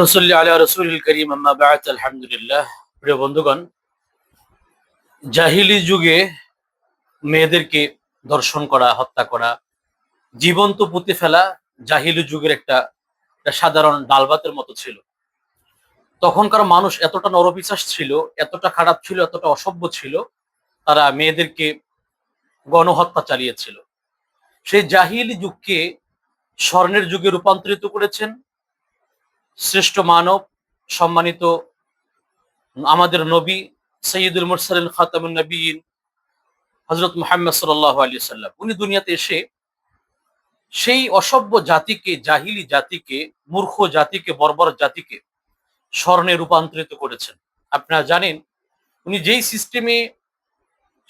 নসল্লি আলা রাসূলিল কারীম আম্মা বা'দ আলহামদুলিল্লাহ। প্রিয় বন্ধুগণ, জাহিলি যুগে মেয়েদেরকে ধর্ষণ করা, হত্যা করা, জীবন্ত পুঁতে ফেলা জাহিলি যুগের একটা সাধারণ ডালভাতের মতো ছিল। তখনকার মানুষ এতটা নরপিশাচ ছিল, এতটা খারাপ ছিল, এতটা অসভ্য ছিল, তারা মেয়েদেরকে গণহত্যা চালিয়েছিল। সেই জাহিলি যুগকে স্বর্ণের যুগে রূপান্তরিত করেছেন শ্রেষ্ঠ মানব, সম্মানিত আমাদের নবী সৈয়দুল মুরসালিন খাতামুন নবীন হযরত মুহাম্মদ সাল্লাল্লাহু আলাইহি সাল্লাম। উনি দুনিয়াতে এসে সেই অসভ্য জাতিকে, জাহিলি জাতিকে, মূর্খ জাতিকে, বর্বর জাতিকে স্বর্ণে রূপান্তরিত করেছেন। আপনারা জানেন, উনি যেই সিস্টেমে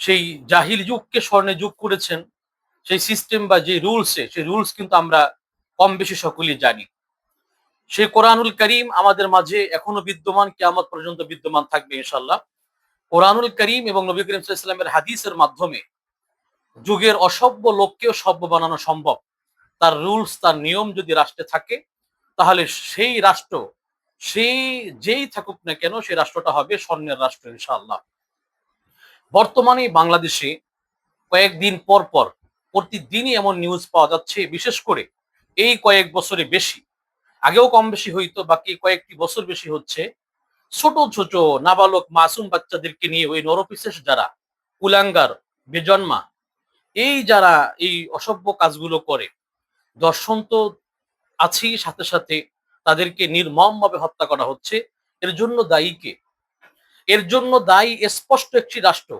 সেই জাহিল যুগকে স্বর্ণে যুগ করেছেন, সেই সিস্টেম বা যে রুলসে, সেই রুলস কিন্তু আমরা কম বেশি সকলেই জানি। সেই কোরআনুল কারীম আমাদের মাঝে এখনো বিদ্যমান, কিয়ামত পর্যন্ত বিদ্যমান থাকবে ইনশাআল্লাহ। কোরআনুল কারীম এবং নবী করিম সাল্লাল্লাহু আলাইহি ওয়াসাল্লামের হাদিসের মাধ্যমে যুগের অসভ্য লোককেও সভ্য বানানো সম্ভব। তার রুলস, তার নিয়ম যদি রাষ্ট্রে থাকে, তাহলে সেই রাষ্ট্র, সেই যেই থাকুক না কেন, সেই রাষ্ট্রটা হবে স্বর্ণের রাষ্ট্র ইনশাআল্লাহ। বর্তমানে বাংলাদেশে কয়েকদিন পর পর প্রতিদিনই এমন নিউজ পাওয়া যাচ্ছে, বিশেষ করে এই কয়েক বছরে বেশি, আগেও কম বেশি হইতো, বাকি কয়েকটি বছর বেশি হচ্ছে, ছোট ছোট নাবালক মাসুম বাচ্চাদেরকে নিয়ে ওই নরপিশাচ যারা, কুলাঙ্গার, বেজন্মা, এই যারা এই অসভ্য কাজগুলো করে, ধর্ষণ তো আছেই, সাথে সাথে তাদেরকে নির্মমভাবে হত্যা করা হচ্ছে। এর জন্য দায়ী কে? এর জন্য দায়ী স্পষ্ট একটি রাষ্ট্র,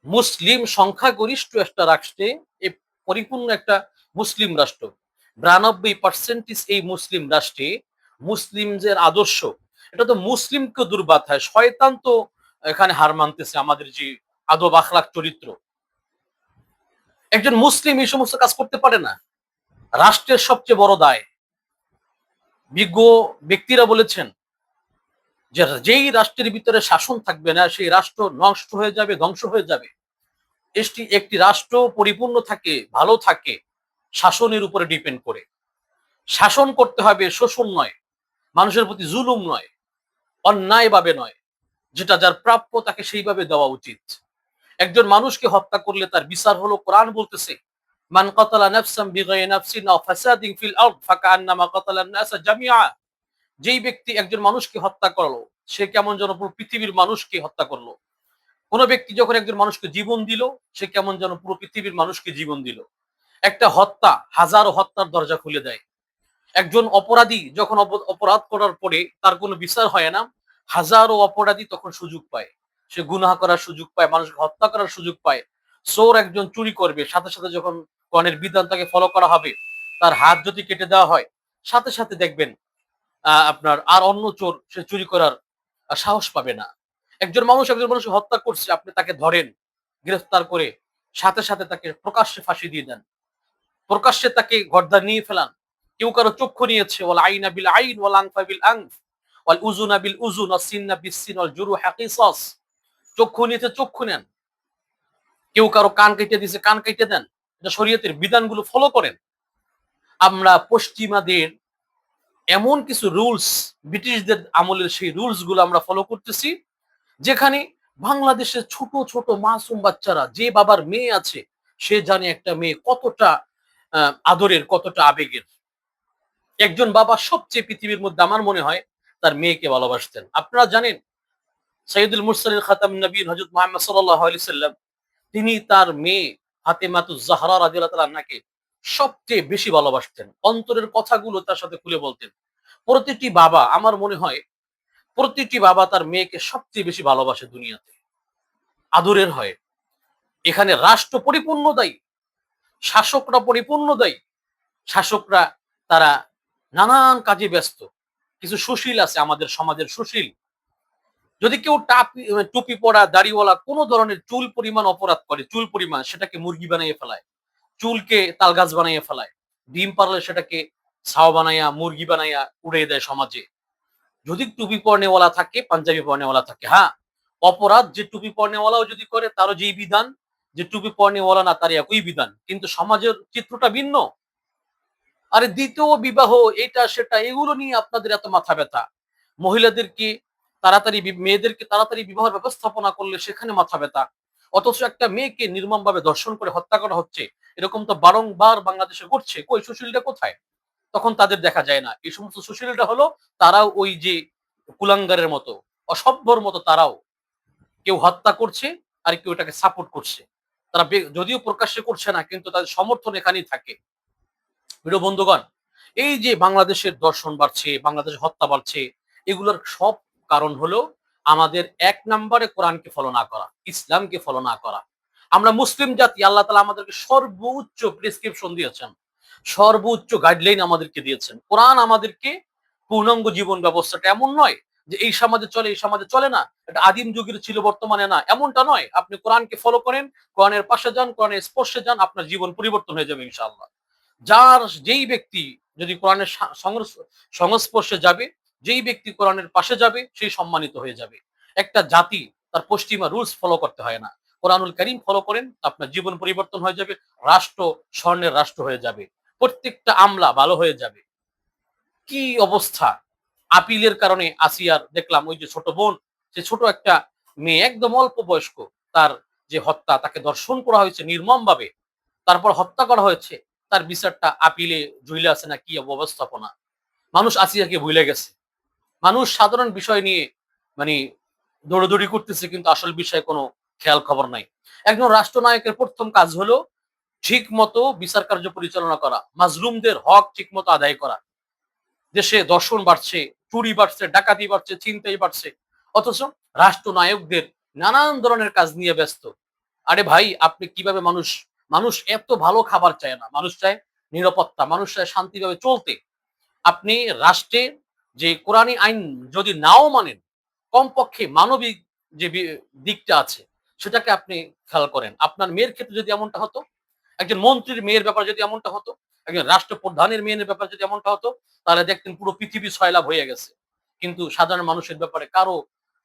মুসলিম সংখ্যাগরিষ্ঠ একটা রাষ্ট্রে, এই পরিপূর্ণ একটা মুসলিম রাষ্ট্র, 92% এই মুসলিম রাষ্ট্রে মুসলিমদের আদর্শ, এটা তো মুসলিমকে দুর্বাত হয়, শয়তান তো এখানে হার মানতেছে। আমাদের যে আদব আখলাক চরিত্র, একজন মুসলিম এই সমস্ত কাজ করতে পারে না। রাষ্ট্রের সবচেয়ে বড় দায়, বিজ্ঞ ব্যক্তিরা বলেছেন যে যেই রাষ্ট্রের ভিতরে শাসন থাকবে না, সেই রাষ্ট্র নষ্ট হয়ে যাবে, ধ্বংস হয়ে যাবে। একটি রাষ্ট্র পরিপূর্ণ থাকে, ভালো থাকে শাসনের উপরে ডিপেন্ড করে। শাসন করতে হবে শোষণ নয়, মানুষের প্রতি জুলুম নয়, অন্যায় ভাবে নয়, যেটা যার প্রাপ্য তাকে সেইভাবে দেওয়া উচিত। একজন মানুষকে হত্যা করলে তার বিচার হলো, কোরআন বলতেছে, মান কাতালা নাফসান বিগাইরি নাফসিন আও ফাসাদিন ফিল আরদ ফাকান্নামা কাতালান নাসা জামিআ। যেই ব্যক্তি একজন মানুষকে হত্যা করলো, সে কেমন যেন পুরো পৃথিবীর মানুষকে হত্যা করলো। কোন ব্যক্তি যখন একজন মানুষকে জীবন দিল, সে কেমন যেন পুরো পৃথিবীর মানুষকে জীবন দিল। একটা হত্যা হাজারো হত্যার দরজা খুলে দেয়। একজন অপরাধী যখন অপরাধ করার পরে তার কোনো বিচার হয় না, হাজারো অপরাধী তখন সুযোগ পায়, সে গুনাহ করার সুযোগ পায়, মানুষকে হত্যা করার সুযোগ পায়। চোর একজন চুরি করবে, সাথে সাথে যখন কোরআনের বিধান তাকে ফলো করা হবে, তার হাত যদি কেটে দেওয়া হয়, সাথে সাথে দেখবেন আপনার আর অন্য চোর সে চুরি করার সাহস পাবে না। একজন মানুষকে হত্যা করছে, আপনি তাকে ধরেন, গ্রেফতার করে সাথে সাথে তাকে প্রকাশ্যে ফাঁসি দিয়ে দেন, প্রকাশ্যে তাকে গর্দান নিয়ে ফেলান। কেউ কারো চক্ষু নিয়েছে, ওয়াল আইনা বিল আইন ওয়াল আনফা বিল আনফ ওয়াল উযুনা বিল উযুন ওয়াস সিন্না বিস সিন ওয়াল জুরুহা কিসাস। চক্ষু নিয়েছে, চক্ষু নেন। কেউ কারো কান কেটে দিয়েছে, কান কেটে দেন। এটা শরীয়তের বিধানগুলো ফলো করেন। আমরা পশ্চিমাদের এমন কিছু রুলস, ব্রিটিশদের আমলের সেই রুলস গুলো আমরা ফলো করতেছি, যেখানে বাংলাদেশের ছোট ছোট মাসুম বাচ্চারা, যে বাবার মেয়ে আছে, সে জানে একটা মেয়ে কতটা আদরের, কতটা আবেগের। একজন বাবা সবচেয়ে পৃথিবীর মধ্যে আমার মনে হয় তার মেয়েকে ভালোবাসতেন। আপনারা জানেন, সৈয়দুল মুরসালিন খাতামুন নবীন হযরত মুহাম্মদ সাল্লাল্লাহু আলাইহি সাল্লাম, তিনি তার মেয়ে ফাতেমাতুজ জাহরা রাদিয়াল্লাহু তাআলা আনহাকে সবচেয়ে বেশি ভালোবাসতেন। অন্তরের কথাগুলো তার সাথে খুলে বলতেন। প্রতিটি বাবা, আমার মনে হয় প্রতিটি বাবা তার মেয়েকে সবচেয়ে বেশি ভালোবাসে দুনিয়াতে, আদরের হয়। এখানে রাষ্ট্র পরিপূর্ণ দায়ী, শাসকরা পরিপূর্ণ দায়ী। শাসকরা তারা নানান কাজে ব্যস্ত। কিছু সুশীল আছে আমাদের সমাজের, সুশীল, যদি কেউ টুপি পরা, দাড়িওয়ালা, কোন ধরনের চুল পরিমাণ অপরাধ করে, চুল পরিমাণ, সেটাকে মুরগি বানিয়ে ফেলায়, চুলকে তালগাছ বানিয়ে ফেলায়, ডিম পারলে সেটাকে ছাও বানাইয়া, মুরগি বানাইয়া উড়িয়ে দেয় সমাজে। যদি টুপি পরনেওয়ালা থাকে, পাঞ্জাবি পরনেওয়ালা থাকে, হ্যাঁ, অপরাধ যে টুপি পরনেওয়ালাও যদি করে তারও যেই বিধান, যে টুপি পরনেওয়ালা না তার একই বিধান, কিন্তু সমাজের চিত্রটা ভিন্ন। আরে দ্বিতীয় বিবাহ এটা সেটা এগুলো নিয়ে আপনাদের এত মাথা ব্যথা। মহিলাদেরকে তাড়াতাড়ি মেয়েদেরকে তাড়াতাড়ি বিবাহের ব্যবস্থাপনা করলে সেখানে মাথা ব্যথা। অথচ একটা মেয়েকে নির্মমভাবে ধর্ষণ করে হত্যা করা হচ্ছে। এরকম তো বারংবার বাংলাদেশে ঘটছে। কই সুশীলটা কোথায়? তখন তাদের দেখা যায় না। এই সমস্ত সুশীলরা হলো তারাও ওই যে কুলাঙ্গারের মতো, অসভ্যর মতো তারাও। কেউ হত্যা করছে আর কেউ এটাকে সাপোর্ট করছে। তারা যদিও প্রকাশ্যে করছে না কিন্তু তাদের সমর্থন এখানেই থাকে। প্রিয় বন্ধুগণ, এই যে বাংলাদেশের দর্শন বাড়ছে, বাংলাদেশে হত্যা বাড়ছে, এগুলোর সব কারণ হলো আমাদের ১ নম্বরে কোরআনকে ফলো না করা, ইসলামকে ফলো না করা। আমরা মুসলিম জাতি, আল্লাহ তাআলা আমাদেরকে সর্বোচ্চ প্রেসক্রিপশন দিয়েছেন। সর্বোচ্চ গাইডলাইন আমাদেরকে দিয়েছেন। কোরআন আমাদেরকে পূর্ণাঙ্গ জীবন ব্যবস্থাটা এমন নয় যে এই সমাজে চলে, এই সমাজে চলে না। এটা আদিম যুগের ছিল, বর্তমানে না। এমনটা নয়। আপনি কোরআনকে ফলো করেন, কোরআনের পাশে যান, কোরআনের স্পর্শে যান, আপনার জীবন পরিবর্তন হয়ে যাবে ইনশাআল্লাহ। যেই ব্যক্তি যদি কোরআনের সংস্পর্শে যাবে, যেই ব্যক্তি কোরআনের পাশে যাবে সেই সম্মানিত হয়ে যাবে। একটা জাতি তার পশ্চিমা রুলস ফলো করতে হয় না। কোরআনুল কারীম ফলো করেন, আপনার জীবন পরিবর্তন হয়ে যাবে। রাষ্ট্র স্বর্ণের রাষ্ট্র হয়ে যাবে। প্রত্যেকটা আমলা ভালো হয়ে যাবে। কি অবস্থা! আপিলের কারণে আসিয়ার দেখলাম ওই যে ছোট বোন, সে ছোট একটা মেয়ে একদম অল্প বয়স্ক, তার যে হত্যা, তাকে ধর্ষণ করা হয়েছে নির্মমভাবে। তারপর হত্যা করা হয়েছে। তার বিচারটা আপিলে ঝুইলা আছে না কি অবস্থাপনা। মানুষ আসিয়াকে ভুলে গেছে। মানুষ সাধারণ বিষয় নিয়ে মানে দৌড়াদৌড়ি করতেছে কিন্তু আসল বিষয়ে কোনো খেয়াল খবর নাই। একজন রাষ্ট্রনায়কের ১ম কাজ হলো ঠিকমতো বিচার কার্য পরিচালনা করা, মাজলুমদের হক ঠিকমতো আদায় করা। দেশে দর্শন বাড়ছে, চুরি বাড়ছে, ডাকাতি বাড়ছে, ছিনতাই বাড়ছে। অথচ রাষ্ট্রনায়কদের নানান ধরনের কাজ নিয়ে ব্যস্ত। আরে ভাই, আপনি কিভাবে মানুষ এত ভালো খাবার চায় না। মানুষ চায় নিরাপত্তা, মানুষ চায় শান্তিভাবে চলতে। আপনি রাষ্ট্রে যে কোরআনী আইন যদি নাও মানেন, কমপক্ষে মানবিক যে দিকটা আছে সেটাকে আপনি খেয়াল করেন। আপনার মেয়ের ক্ষেত্রে যদি এমনটা হতো, একজন মন্ত্রীর মেয়ের ব্যাপারে যদি এমনটা হতো, একজন রাষ্ট্রপ্রধানের মেয়ের ব্যাপারে যদি এমনটা হতো, তাহলে দেখতেন পুরো পৃথিবী সয়লাব হয়ে গেছে। কিন্তু সাধারণ মানুষের ব্যাপারে কারো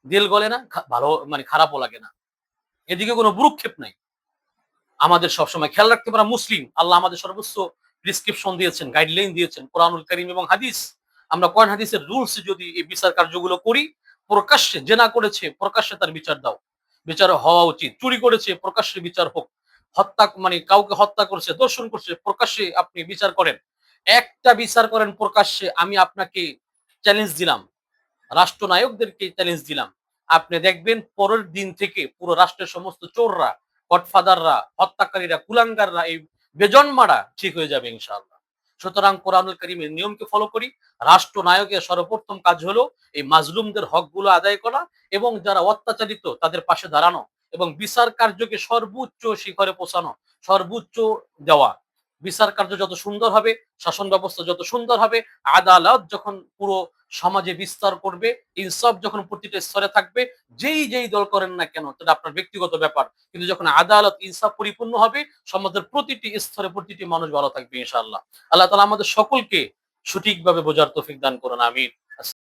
দেল গলে না, ভালো খারাপও লাগে না। এদিকে কোনো ভ্রুক্ষেপ নাই। আমাদের সবসময় খেয়াল রাখতে পারা মুসলিম। আল্লাহ আমাদের সর্বোচ্চ প্রেসক্রিপশন দিয়েছেন, গাইডলাইন দিয়েছেন কোরআনুল কারীম এবং হাদিস। আমরা কোরআন হাদিসের রুলস যদি এই বিচার কার্যগুলো করি, প্রকাশ্যে জেনা করেছে, প্রকাশ্যে তার বিচার দাও। বিচার হওয়া উচিত। চুরি করেছে, প্রকাশ্যে বিচার হোক। হত্যা কাউকে হত্যা করছে, দর্শন করছে, প্রকাশ্যে আপনি বিচার করেন। একটা বিচার করেন প্রকাশ্যে, আমি আপনাকে চ্যালেঞ্জ দিলাম। রাষ্ট্রনায়কদেরকে চ্যালেঞ্জ দিলাম। আপনি দেখবেন পরের দিন থেকে পুরো রাষ্ট্রের সমস্ত চোররা, গডফাদাররা, হত্যাকারীরা, কুলাঙ্গাররা, এই বেজন্মারা ঠিক হয়ে যাবে ইনশাআল্লাহ। সুতরাং কোরআনুল কারীমের নিয়মকে ফলো করি। রাষ্ট্রনায়কের সর্বপ্রথম কাজ হলো এই মাজলুমদের হকগুলো আদায় করা এবং যারা অত্যাচারিত তাদের পাশে দাঁড়ানো এবং বিচার কার্যকে সর্বোচ্চ শিখরে পৌঁছানো, সর্বোচ্চ দেওয়া। বিচার কার্য যত সুন্দর হবে, শাসন ব্যবস্থা যত সুন্দর হবে, আদালত যখন পুরো সমাজে বিস্তার করবে, ইনসাফ যখন প্রতিটা স্তরে থাকবে, যেই দল করেন না কেন সেটা আপনার ব্যক্তিগত ব্যাপার। কিন্তু যখন আদালত ইনসাফ পরিপূর্ণ হবে, সমাজের প্রতিটি স্তরে প্রতিটি মানুষ ভালো থাকবে ইনশাআল্লাহ। আল্লাহ তাআলা আমাদের সকলকে সঠিকভাবে বোঝার তৌফিক দান করুন। আমিন।